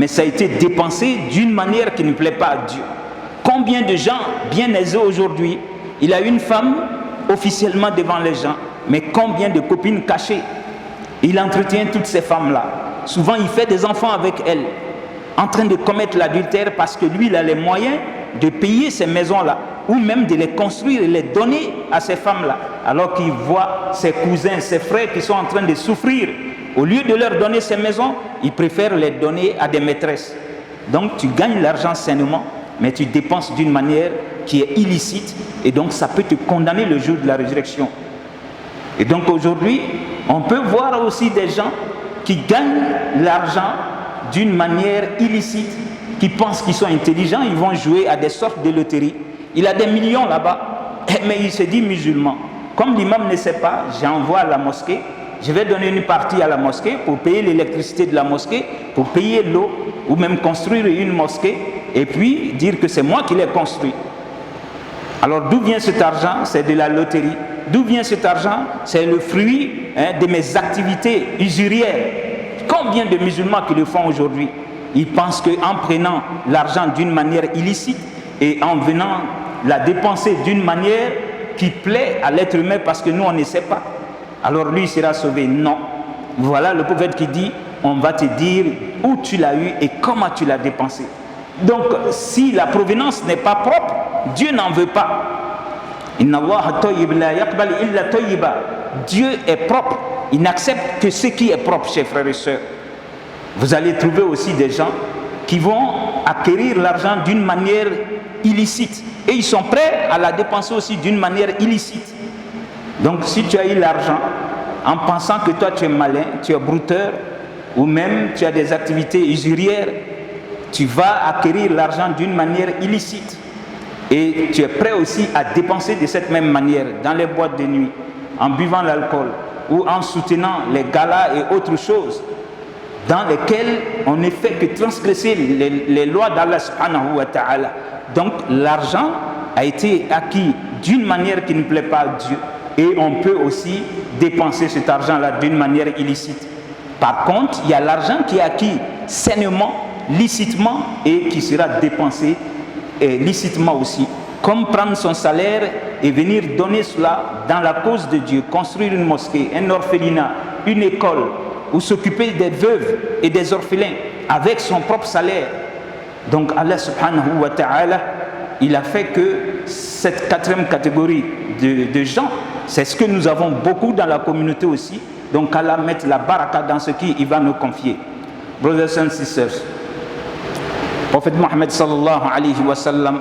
mais ça a été dépensé d'une manière qui ne plaît pas à Dieu. Combien de gens bien aisés aujourd'hui, il a une femme officiellement devant les gens, mais combien de copines cachées. Il entretient toutes ces femmes-là. Souvent, il fait des enfants avec elles, en train de commettre l'adultère parce que lui, il a les moyens de payer ces maisons-là, ou même de les construire et les donner à ces femmes-là, alors qu'il voit ses cousins, ses frères qui sont en train de souffrir. Au lieu de leur donner ces maisons, il préfère les donner à des maîtresses. Donc, tu gagnes l'argent sainement, mais tu dépenses d'une manière qui est illicite, et donc ça peut te condamner le jour de la résurrection. Et donc aujourd'hui, on peut voir aussi des gens qui gagnent l'argent d'une manière illicite, qui pensent qu'ils sont intelligents, ils vont jouer à des sortes de loteries. Il a des millions là-bas, mais il se dit musulman. Comme l'imam ne sait pas, j'envoie à la mosquée, je vais donner une partie à la mosquée pour payer l'électricité de la mosquée, pour payer l'eau, ou même construire une mosquée, et puis dire que c'est moi qui l'ai construit. Alors d'où vient cet argent? C'est de la loterie. D'où vient cet argent? C'est le fruit de mes activités usurières. Combien de musulmans qui le font aujourd'hui? Ils pensent qu'en prenant l'argent d'une manière illicite et en venant la dépenser d'une manière qui plaît à l'être humain, parce que nous on ne sait pas, alors lui il sera sauvé. Non. Voilà le prophète qui dit, on va te dire où tu l'as eu et comment tu l'as dépensé. Donc si la provenance n'est pas propre, Dieu n'en veut pas. Inna Allah tayyib la yaqbal illa tayyiba. Dieu est propre, il n'accepte que ce qui est propre, chers frères et sœurs. Vous allez trouver aussi des gens qui vont acquérir l'argent d'une manière illicite, et ils sont prêts à la dépenser aussi d'une manière illicite. Donc si tu as eu l'argent en pensant que toi tu es malin, tu es brouteur, ou même tu as des activités usurières, tu vas acquérir l'argent d'une manière illicite, et tu es prêt aussi à dépenser de cette même manière dans les boîtes de nuit, en buvant l'alcool ou en soutenant les galas et autres choses dans lesquelles on ne fait que transgresser les lois d'Allah subhanahu wa ta'ala. Donc l'argent a été acquis d'une manière qui ne plaît pas à Dieu, et on peut aussi dépenser cet argent-là d'une manière illicite. Par contre, il y a l'argent qui est acquis sainement, licitement, et qui sera dépensé licitement aussi, comme prendre son salaire et venir donner cela dans la cause de Dieu, construire une mosquée, un orphelinat, une école, ou s'occuper des veuves et des orphelins avec son propre salaire. Donc Allah subhanahu wa ta'ala, il a fait que cette quatrième catégorie de gens, c'est ce que nous avons beaucoup dans la communauté aussi. Donc Allah mette la baraka dans ce qu'il va nous confier. Brothers and sisters, Prophet Muhammad sallallahu alayhi wa sallam